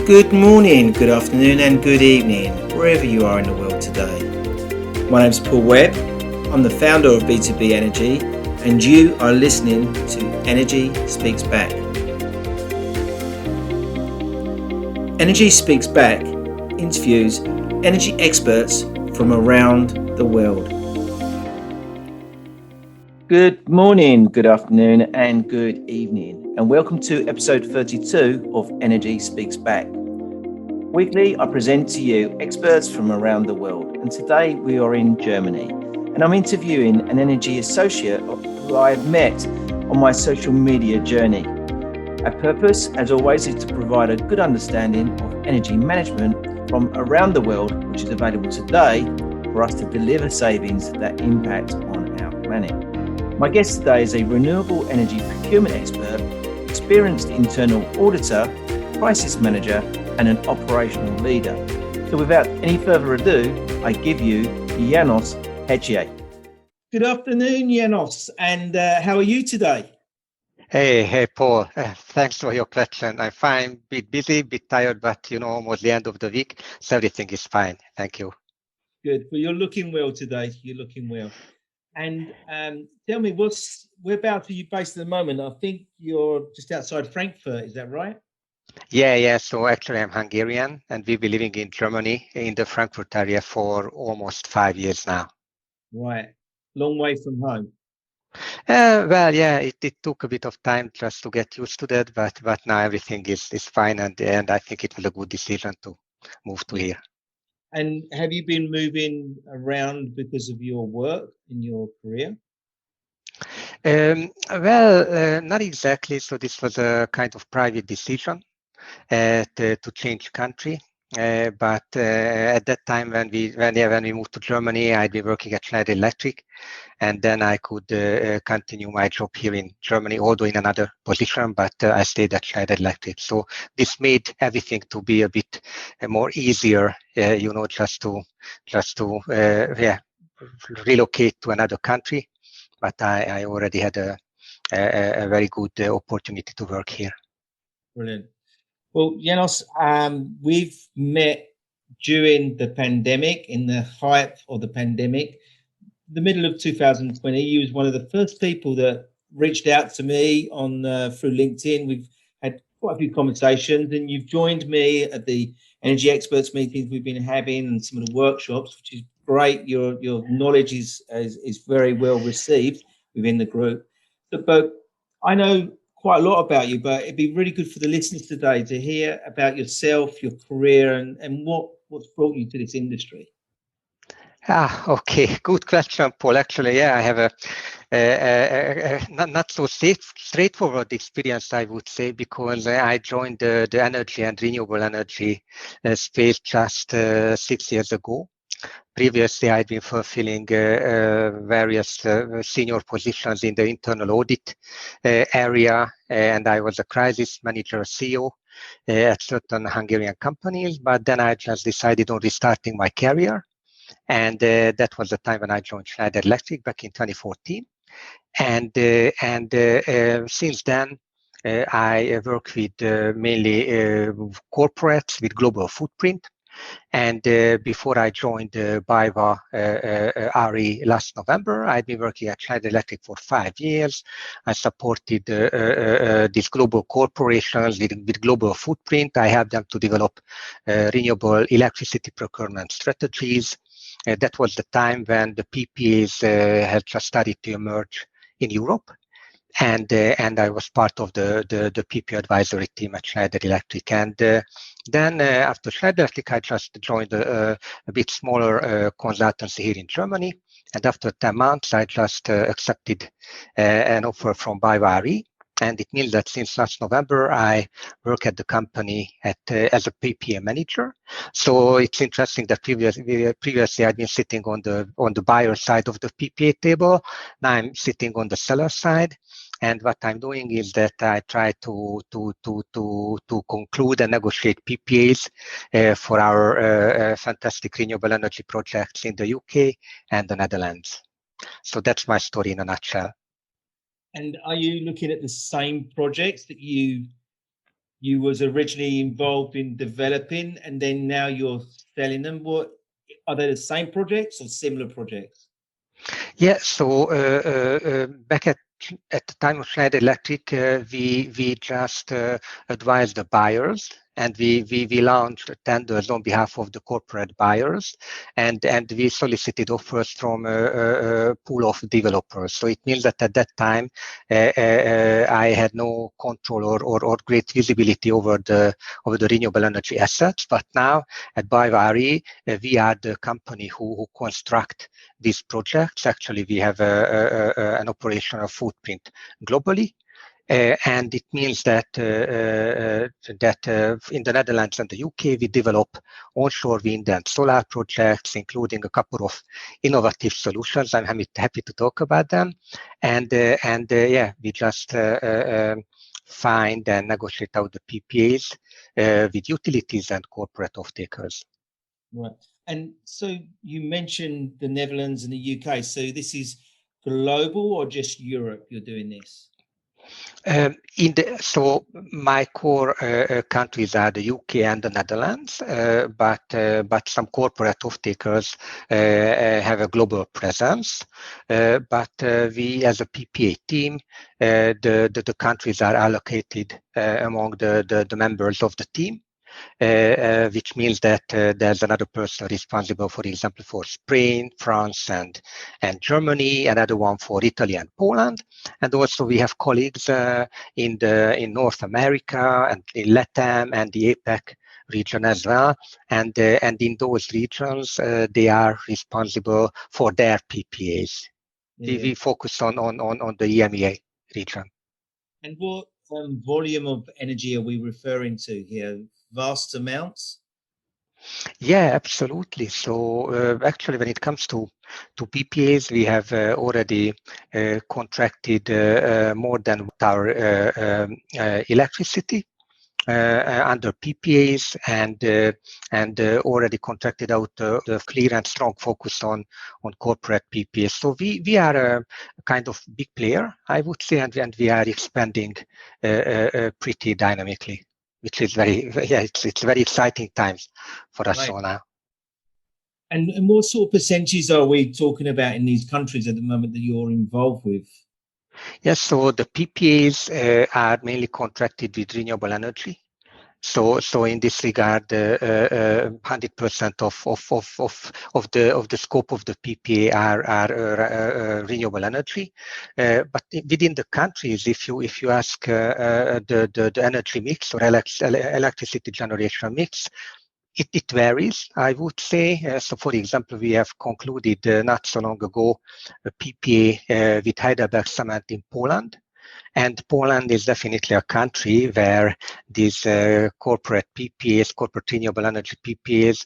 Good morning, good afternoon and good evening, wherever you are in the world today. My name's Paul Webb, I'm the founder of B2B Energy, and you are listening to Energy Speaks Back. Energy Speaks Back interviews energy experts from around the world. Good morning, good afternoon and good evening, and welcome to episode 32 of Energy Speaks Back. Weekly, I present to you experts from around the world, and today we are in Germany, and I'm interviewing an energy associate who I have met on my social media journey. Our purpose, as always, is to provide a good understanding of energy management from around the world, which is available today for us to deliver savings that impact on our planet. My guest today is a renewable energy procurement expert, experienced internal auditor, crisis manager, and an operational leader. So without any further ado, I give you Janos Hettyey. Good afternoon, Janos, and how are you today? Hey, Paul. Thanks for your question. I'm fine, bit busy, bit tired, but almost the end of the week, so everything is fine. Thank you. Good. Well, you're looking well today. You're looking well. And tell me, whereabouts are you based at the moment? I think you're just outside Frankfurt. Is that right? Yeah. So actually, I'm Hungarian, and we've been living in Germany in the Frankfurt area for almost 5 years now. Right. Long way from home. It took a bit of time just to get used to that, but now everything is fine, and I think it was a good decision to move to here. And have you been moving around because of your work in your career? Not exactly. So this was a kind of private decision to change country. But at that time, when we moved to Germany, I'd been working at Schneider Electric, and then I could continue my job here in Germany, although in another position. But I stayed at Schneider Electric, so this made everything to be a bit more easier. Just to relocate to another country. But I already had a very good opportunity to work here. Brilliant. Well, Janos, we've met during the pandemic, in the height of the pandemic, the middle of 2020. You was one of the first people that reached out to me on through LinkedIn. We've had quite a few conversations, and you've joined me at the energy experts meetings we've been having and some of the workshops, which is great. Your knowledge is very well received within the group. But I know quite a lot about you, but it'd be really good for the listeners today to hear about yourself, your career, and what's brought you to this industry. Okay. Good question, Paul. Actually, I have a not so straightforward experience, I would say, because I joined the energy and renewable energy space just 6 years ago. Previously, I'd been fulfilling various senior positions in the internal audit area, and I was a crisis manager, CEO at certain Hungarian companies. But then I just decided on restarting my career, and that was the time when I joined Schneider Electric back in 2014. And since then, I work with mainly corporates with global footprint. And before I joined BayWa RE last November, I'd been working at Schneider Electric for 5 years. I supported these global corporations with global footprint. I helped them to develop renewable electricity procurement strategies. That was the time when the PPAs had just started to emerge in Europe. And I was part of the PPA advisory team at Schneider Electric. And then after Schneider Electric, I just joined a bit smaller consultancy here in Germany. And after 10 months, I just accepted an offer from BayWa RE. And it means that since last November, I work at the company as a PPA manager. So it's interesting that previously I'd been sitting on the buyer side of the PPA table. Now I'm sitting on the seller side. And what I'm doing is that I try to conclude and negotiate PPAs for our fantastic renewable energy projects in the UK and the Netherlands. So that's my story in a nutshell. And are you looking at the same projects that you you was originally involved in developing, and then now you're selling them. What are they, the same projects or similar projects? Yeah, so back at the time of Schneider Electric, we just advised the buyers, and we launched tenders on behalf of the corporate buyers, and we solicited offers from a pool of developers. So it means that at that time I had no control or great visibility over the renewable energy assets. But now at Baivari, we are the company who construct these projects. Actually, we have an operational footprint globally. And it means that in the Netherlands and the UK, we develop onshore wind and solar projects, including a couple of innovative solutions. I'm happy to talk about them. And yeah, we just find and negotiate out the PPAs with utilities and corporate off-takers. Right. And so you mentioned the Netherlands and the UK. So this is global or just Europe you're doing this? So my core countries are the UK and the Netherlands, but some corporate off-takers have a global presence. But we, as a PPA team, the countries are allocated among the members of the team. Which means that there's another person responsible, for example, for Spain, France, and Germany, another one for Italy and Poland. And also we have colleagues in North America and in LATAM and the APEC region as well. And in those regions, they are responsible for their PPAs. Yeah. We focus on the EMEA region. And what volume of energy are we referring to here? Vast amounts? Yeah, absolutely. So actually, when it comes to PPAs, we have already contracted more than our electricity under PPAs, and already contracted out the clear and strong focus on corporate PPAs. So we are a kind of big player, I would say, and we are expanding pretty dynamically, which is it's very exciting times for us all now. And what sort of percentages are we talking about in these countries at the moment that you're involved with? Yes, so the PPAs are mainly contracted with renewable energy. So in this regard, 100% of the scope of the PPA are renewable energy. But within the countries, if you ask the energy mix or electricity generation mix, it varies, I would say. So, for example, we have concluded not so long ago a PPA with Heidelberg Cement in Poland. And Poland is definitely a country where these corporate PPAs, corporate renewable energy PPAs,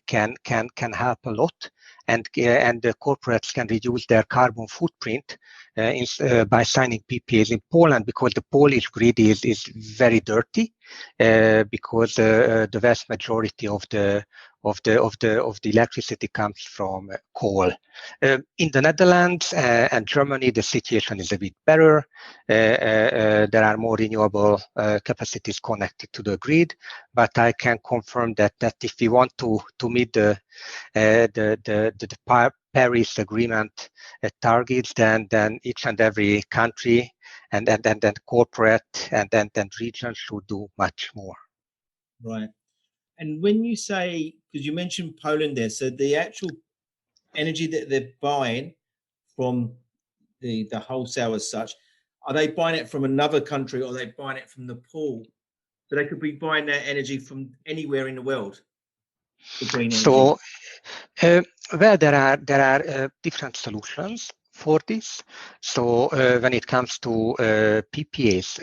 can help a lot, and the corporates can reduce their carbon footprint by signing PPAs in Poland, because the Polish grid is very dirty, because the vast majority of the electricity comes from coal. In the Netherlands and Germany, the situation is a bit better. There are more renewable capacities connected to the grid, but I can confirm that if we want to meet the Paris Agreement targets, then each and every country and then corporate and then regions should do much more. Right. And when you say, because you mentioned Poland there, so the actual energy that they're buying from the wholesale as such, are they buying it from another country, or are they buying it from the pool? So they could be buying that energy from anywhere in the world. So, well, there are different solutions for this. So when it comes to PPAs,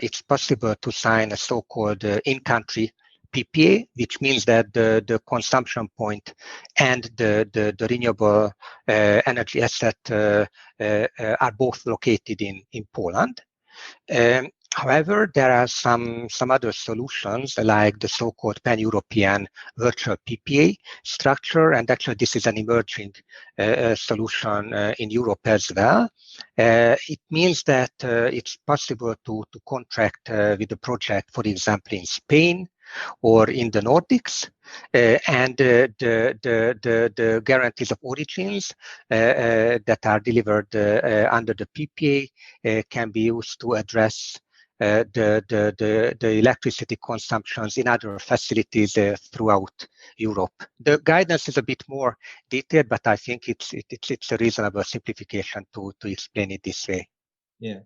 it's possible to sign a so-called in-country PPA, which means that the consumption point and the renewable energy asset are both located in Poland. However, there are some other solutions like the so-called pan-European virtual PPA structure, and actually this is an emerging solution in Europe as well. It means that it's possible to contract with a project, for example, in Spain or in the Nordics, and the guarantees of origins that are delivered under the PPA can be used to address the electricity consumptions in other facilities throughout Europe. The guidance is a bit more detailed, but I think it's a reasonable simplification to explain it this way. Yeah.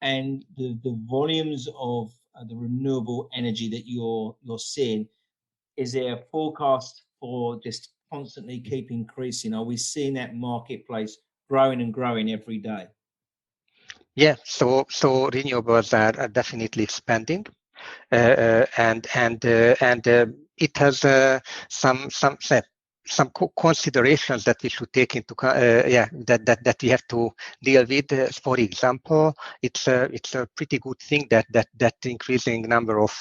And the volumes of the renewable energy that you're seeing, is there a forecast for just constantly keep increasing? Are we seeing that marketplace growing and growing every day? Yeah, so renewables are definitely expanding, and it has some considerations that we should take into that we have to deal with. For example, it's a pretty good thing that increasing number of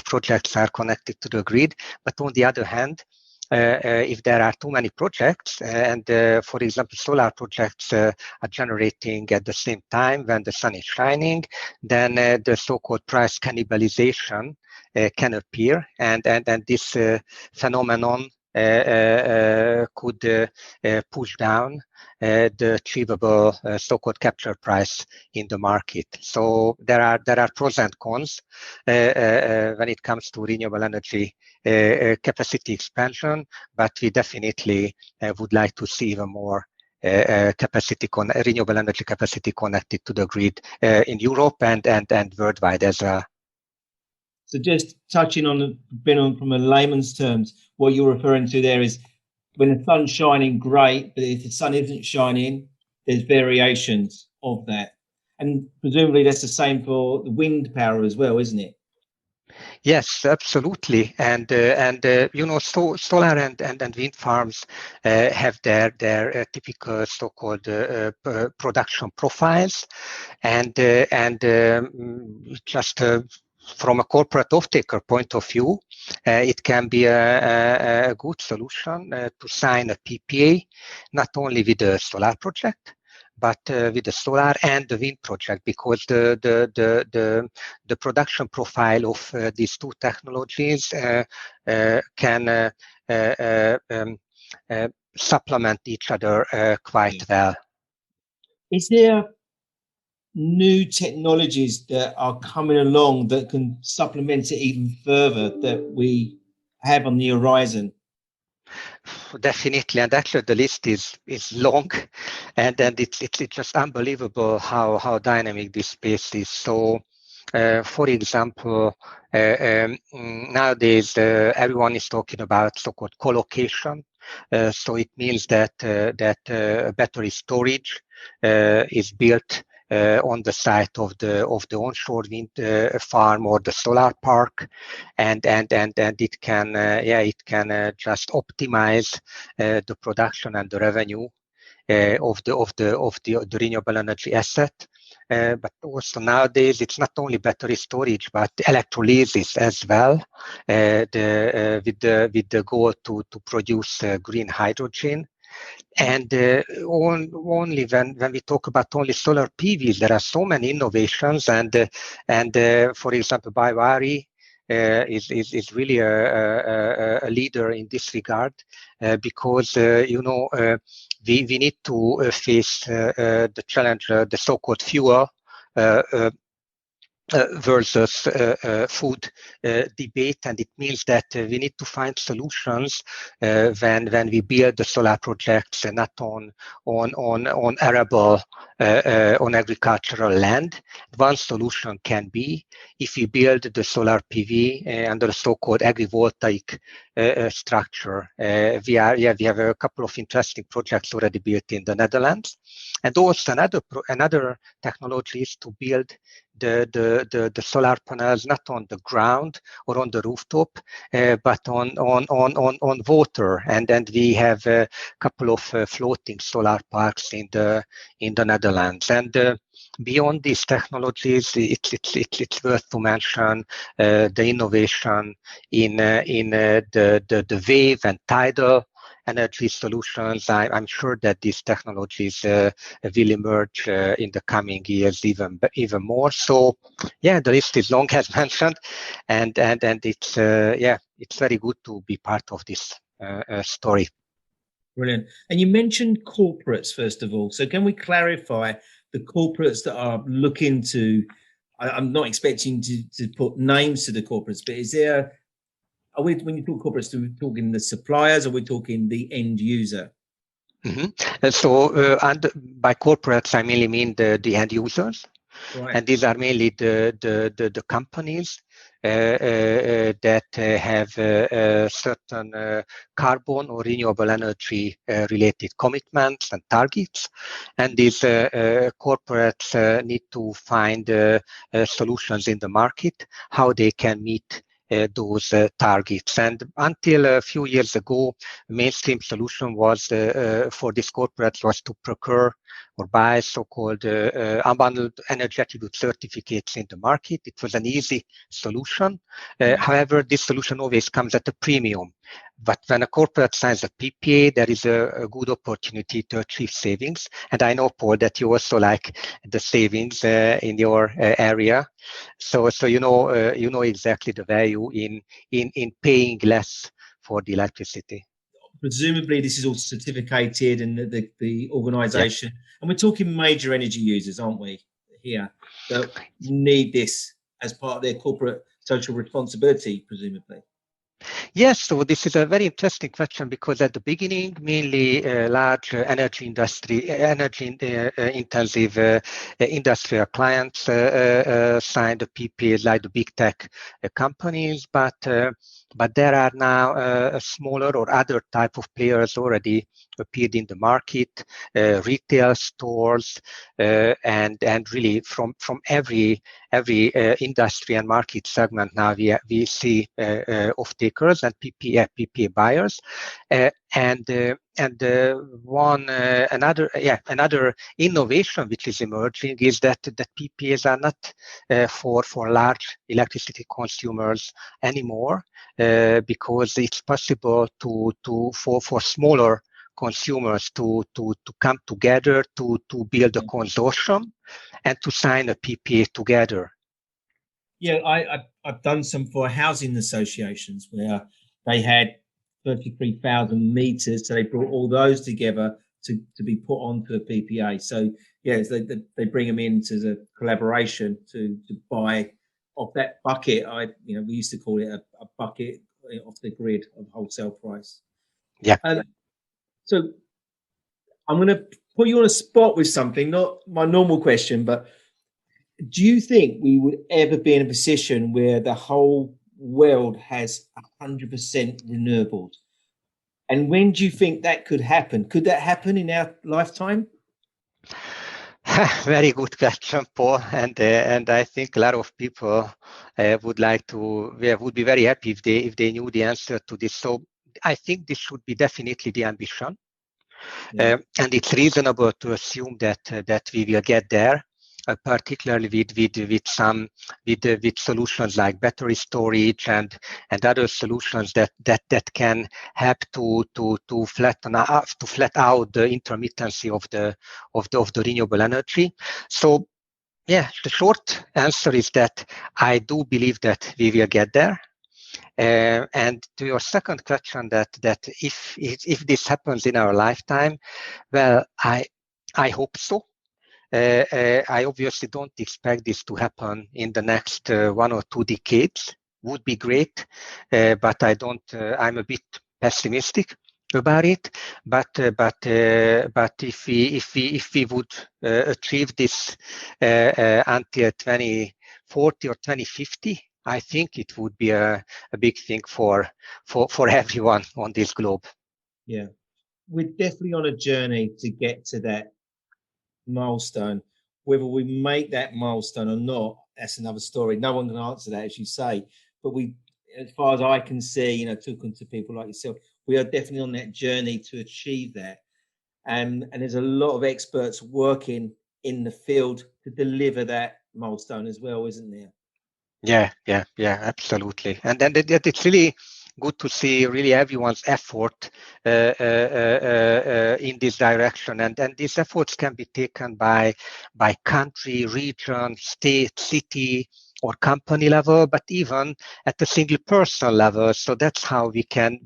projects are connected to the grid. But on the other hand, if there are too many projects, and for example, solar projects are generating at the same time when the sun is shining, then the so-called price cannibalization can appear, and this phenomenon could push down the achievable so-called capture price in the market. So there are pros and cons when it comes to renewable energy capacity expansion, but we definitely would like to see even more renewable energy capacity connected to the grid in Europe and worldwide as well. So just touching on from a layman's terms, what you're referring to there is when the sun's shining, great, but if the sun isn't shining, there's variations of that. And presumably that's the same for the wind power as well, isn't it? Yes, absolutely. And solar and wind farms have their typical so-called production profiles, and just from a corporate off-taker point of view, it can be a good solution to sign a PPA, not only with a solar project, but with the solar and the wind project, because the production profile of these two technologies can supplement each other quite well. Is there new technologies that are coming along that can supplement it even further that we have on the horizon? Definitely, and actually the list is long, and it's just unbelievable how dynamic this space is. So, for example, nowadays everyone is talking about so-called co-location. So it means that battery storage is built on the site of the onshore wind farm or the solar park, and it can just optimize the production and the revenue of the renewable energy asset. But also nowadays, it's not only battery storage, but electrolysis as well, with the goal to produce green hydrogen. And only when we talk about only solar PVs, there are so many innovations, and for example, BioRe is really a leader in this regard, because we need to face the challenge, the so-called fuel versus food debate, and it means that we need to find solutions when we build the solar projects, not on arable on agricultural land. One solution can be if we build the solar PV under a so-called agrivoltaic structure. We have a couple of interesting projects already built in the Netherlands, and also another technology is to build the solar panels not on the ground or on the rooftop, but on water, and we have a couple of floating solar parks in the Netherlands. And beyond these technologies, it's worth to mention the innovation in the wave and tidal energy solutions. I'm sure that these technologies will emerge in the coming years even more. So, yeah, the list is long as mentioned, and it's it's very good to be part of this story. Brilliant. And you mentioned corporates, first of all. So can we clarify the corporates that are looking to, I'm not expecting to put names to the corporates, but is there, when you talk corporates, are we talking the suppliers, or are we talking the end user? Mm-hmm. So, and by corporates, I mainly mean the end users. Right. And these are mainly the companies that have certain carbon or renewable energy related commitments and targets. And these corporates need to find solutions in the market, how they can meet those targets. And until a few years ago, the mainstream solution was for these corporates was to procure or buy so-called unbundled energy attribute certificates in the market. It was an easy solution. However, this solution always comes at a premium. But when a corporate signs a PPA, there is a good opportunity to achieve savings. And I know, Paul, that you also like the savings in your area. So you know exactly the value in paying less for the electricity. Presumably this is all certificated, and the organization, and we're talking major energy users, aren't we, here, that need this as part of their corporate social responsibility, presumably. Yes, so this is a very interesting question, because at the beginning, mainly large energy intensive industrial clients signed the PPAs, like the big tech companies, but there are now smaller or other type of players already appeared in the market, retail stores, and really from every industry and market segment. Now we see off-takers and PPA buyers, another innovation which is emerging is that PPAs are not for large electricity consumers anymore, because it's possible for smaller consumers to come together to build a consortium and to sign a PPA together. Yeah, I've done some for housing associations where they had 33,000 meters, so they brought all those together to be put onto a PPA. So yes, they bring them into the collaboration to buy off that bucket. We used to call it a bucket off the grid of wholesale price. Yeah. So I'm going to put you on a spot with something, not my normal question, but do you think we would ever be in a position where the whole world has 100% renewables? And when do you think that could happen? Could that happen in our lifetime? Very good question, Paul. And I think a lot of people would be very happy if they knew the answer to this. So I think this should be definitely the ambition. Yeah. And it's reasonable to assume that we will get there, particularly with solutions like battery storage and other solutions that can help to flat out the intermittency of the renewable energy. So yeah, the short answer is that I do believe that we will get there. And to your second question, that if this happens in our lifetime, well, I hope so. I obviously don't expect this to happen in the next 1 or 2 decades. Would be great, but I don't. I'm a bit pessimistic about it. But if we would achieve this until 2040 or 2050, I think it would be a big thing for everyone on this globe. Yeah, we're definitely on a journey to get to that milestone. Whether we make that milestone or not, that's another story. No one can answer that, as you say. But as far as I can see, talking to people like yourself, we are definitely on that journey to achieve that. And there's a lot of experts working in the field to deliver that milestone as well, isn't there? Yeah, absolutely. And then it's really good to see really everyone's effort in this direction. And these efforts can be taken by country, region, state, city, or company level, but even at the single person level. So that's how we can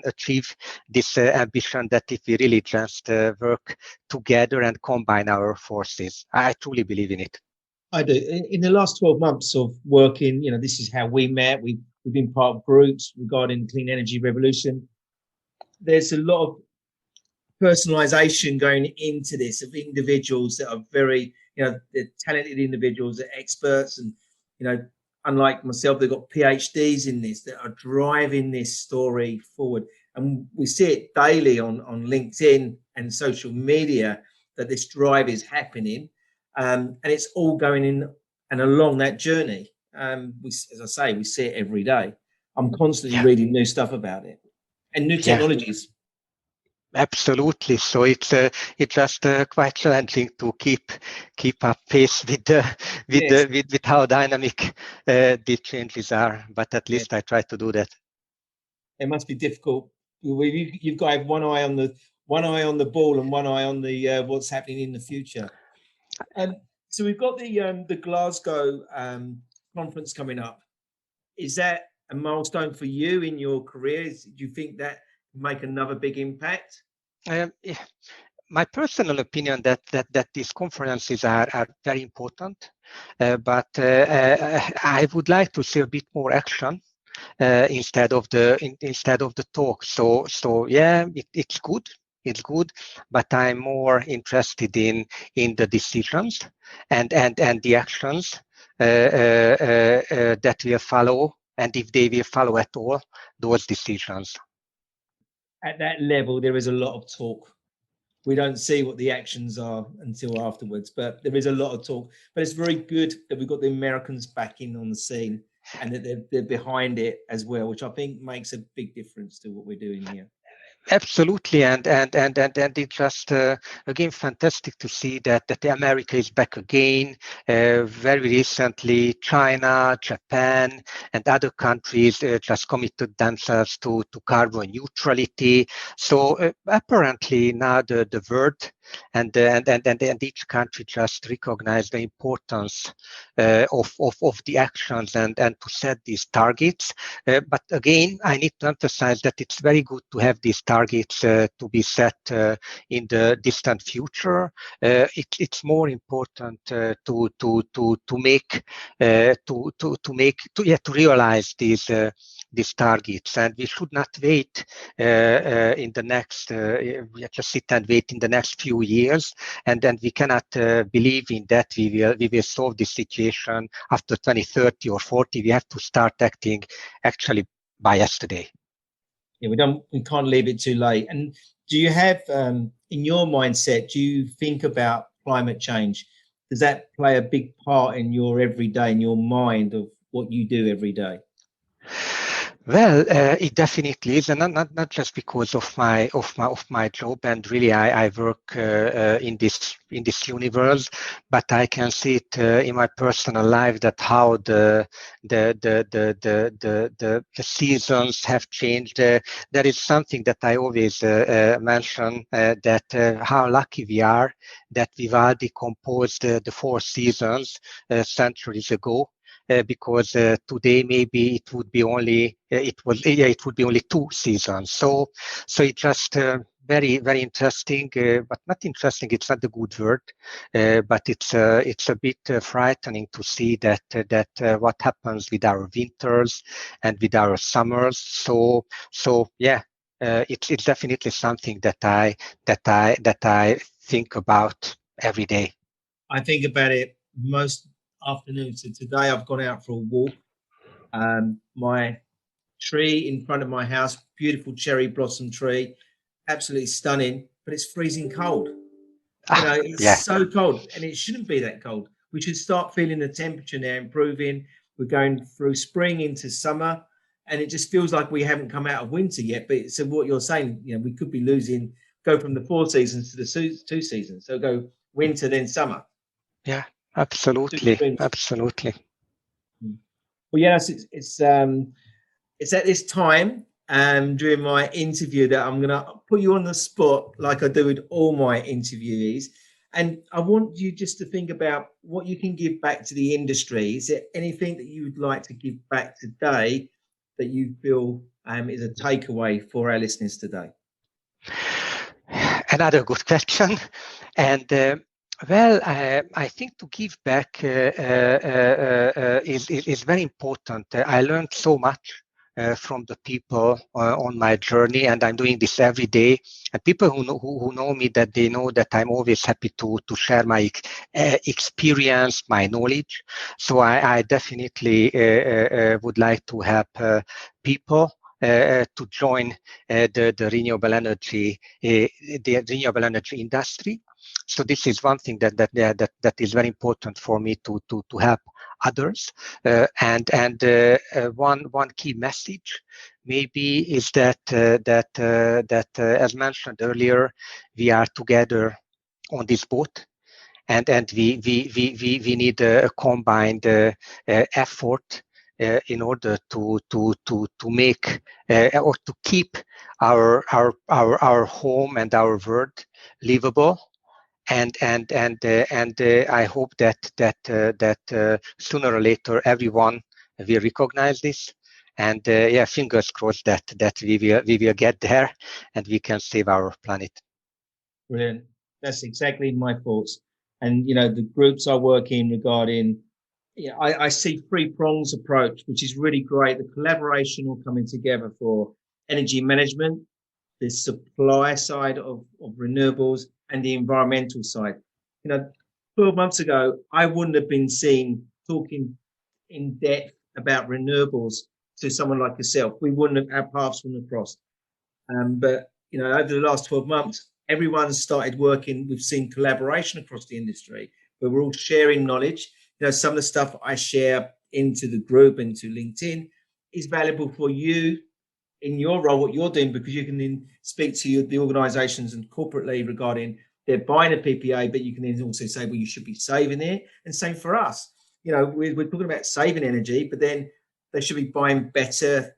achieve this ambition, that if we really just work together and combine our forces. I truly believe in it. I do. In the last 12 months of working, this is how we met. We've been part of groups regarding clean energy revolution. There's a lot of personalization going into this of individuals that are very, they're talented individuals, they're experts, and unlike myself, they've got PhDs in this that are driving this story forward. And we see it daily on LinkedIn and social media that this drive is happening, and it's all going in and along that journey. As I say, we see it every day. I'm constantly reading new stuff about it and new technologies. Absolutely. So it's just quite challenging to keep up pace with how dynamic the changes are. But at least I try to do that. It must be difficult. You've got to have one eye on the ball and one eye on the what's happening in the future. So we've got the Glasgow conference coming up. Is that a milestone for you in your career? Do you think that make another big impact? My personal opinion that these conferences are very important, but I would like to see a bit more action instead of the talk. So yeah, it's good. It's good, but I'm more interested in the decisions and the actions that will follow, and if they will follow at all those decisions. At that level, there is a lot of talk. We don't see what the actions are until afterwards, but there is a lot of talk. But it's very good that we've got the Americans back in on the scene and that they're behind it as well, which I think makes a big difference to what we're doing here. Absolutely, and it's just again fantastic to see that America is back again. Very recently, China, Japan, and other countries just committed themselves to carbon neutrality. So apparently now the world and each country just recognize the importance of the actions and to set these targets. But again, I need to emphasize that it's very good to have these targets to be set in the distant future. It's more important to realize these targets, and we should not wait in the next. We just sit and wait in the next few years, and then we cannot believe in that we will solve this situation after 2030 or 40. We have to start acting actually by yesterday. Yeah, we can't leave it too late. And do you have in your mindset, do you think about climate change? Does that play a big part in your everyday, in your mind of what you do every day? Well, it definitely is, and not just because of my job, and really I work in this universe, but I can see it in my personal life that how the seasons have changed. There is something that I always mention that how lucky we are that Vivaldi composed the four seasons centuries ago. Because today maybe it would be only two seasons. So it's just very interesting, but not interesting. It's not a good word, but it's a bit frightening to see that what happens with our winters and with our summers. So yeah, it's definitely something that I think about every day. I think about it most afternoons. So today I've gone out for a walk. My tree in front of my house, beautiful cherry blossom tree, absolutely stunning, but it's freezing cold. It's so cold, and it shouldn't be that cold. We should start feeling the temperature now improving. We're going through spring into summer, and it just feels like we haven't come out of winter yet. But so what you're saying, we could be go from the 4 seasons to the 2 seasons. So go winter then summer. Yeah, absolutely, absolutely. Well, yes, it's at this time during my interview that I'm going to put you on the spot like I do with all my interviewees. And I want you just to think about what you can give back to the industry. Is there anything that you would like to give back today that you feel is a takeaway for our listeners today? Another good question. And well, I think to give back is very important. I learned so much from the people on my journey, and I'm doing this every day. And people who know me, that they know that I'm always happy to share my experience, my knowledge. So I definitely would like to help people to join the renewable energy industry. So this is one thing that is very important for me to help others. And one key message maybe is that as mentioned earlier, we are together on this boat, and we need a combined effort in order to make or to keep our home and our world livable. And I hope that sooner or later everyone will recognize this. And yeah, fingers crossed that we will get there and we can save our planet. Brilliant. That's exactly my thoughts. And the groups I work in regarding, I see three prongs approach, which is really great. The collaboration all coming together for energy management, the supply side of renewables, and the environmental side. 12 months ago, I wouldn't have been seen talking in depth about renewables to someone like yourself. We wouldn't have, our paths wouldn't have crossed. But over the last 12 months, everyone's started working. We've seen collaboration across the industry, where we're all sharing knowledge. Some of the stuff I share into the group, into LinkedIn, is valuable for you in your role, what you're doing, because you can then speak to the organisations and corporately regarding they're buying a PPA, but you can then also say, well, you should be saving it. And same for us. We're talking about saving energy, but then they should be buying better,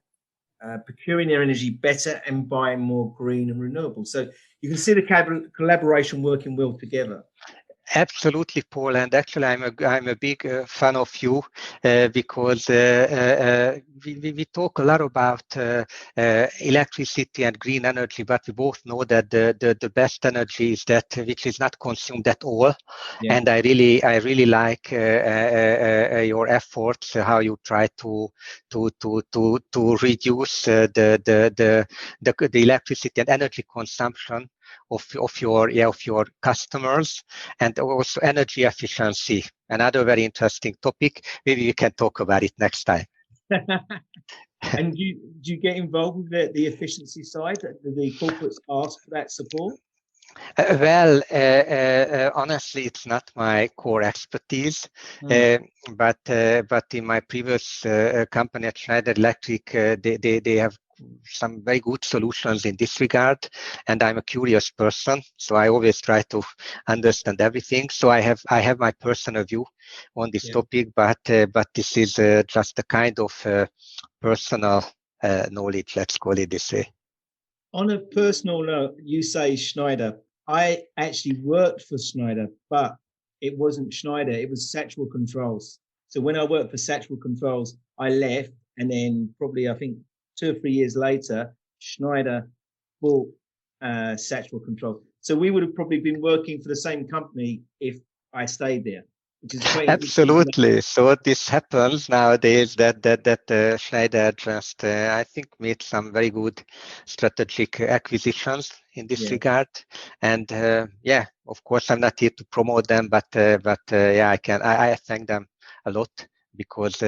procuring their energy better, and buying more green and renewable. So you can see the collaboration working well together. Absolutely, Paul. And actually, I'm a big fan of you because we talk a lot about electricity and green energy, but we both know that the best energy is that which is not consumed at all. Yeah. And I really like your efforts, how you try to reduce the electricity and energy consumption of your customers, and also energy efficiency, another very interesting topic. Maybe we can talk about it next time. And do you get involved with the efficiency side? Do the corporates ask for that support? Well, honestly, it's not my core expertise, but in my previous company at Schneider Electric, they have some very good solutions in this regard, and I'm a curious person, so I always try to understand everything. So I have my personal view on this topic, but this is just a kind of personal knowledge, let's call it this way. On a personal note, you say Schneider. I actually worked for Schneider, but it wasn't Schneider, it was Satchel Controls. So when I worked for Satchel Controls, I left, and then probably I think 2 or 3 years later, Schneider bought Satchel Controls. So we would have probably been working for the same company if I stayed there. Absolutely. So this happens nowadays that Schneider just I think made some very good strategic acquisitions in this regard. And of course I'm not here to promote them, but I thank them a lot because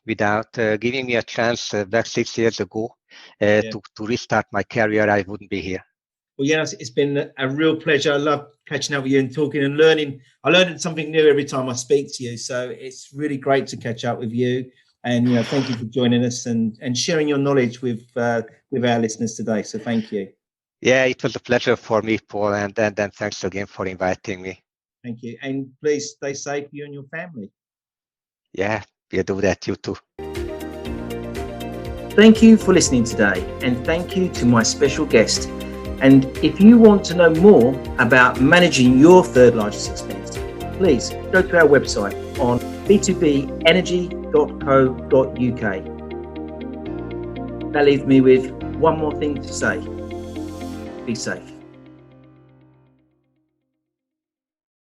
without giving me a chance back 6 years ago to restart my career, I wouldn't be here. Well, Janos, it's been a real pleasure. I love catching up with you and talking and learning. I learn something new every time I speak to you. So it's really great to catch up with you. And, thank you for joining us and sharing your knowledge with our listeners today. So thank you. Yeah, it was a pleasure for me, Paul. And then thanks again for inviting me. Thank you. And please stay safe, you and your family. Yeah, we'll do that. You too. Thank you for listening today, and thank you to my special guest. And if you want to know more about managing your third largest expense, please go to our website on b2benergy.co.uk. That leaves me with one more thing to say. Be safe.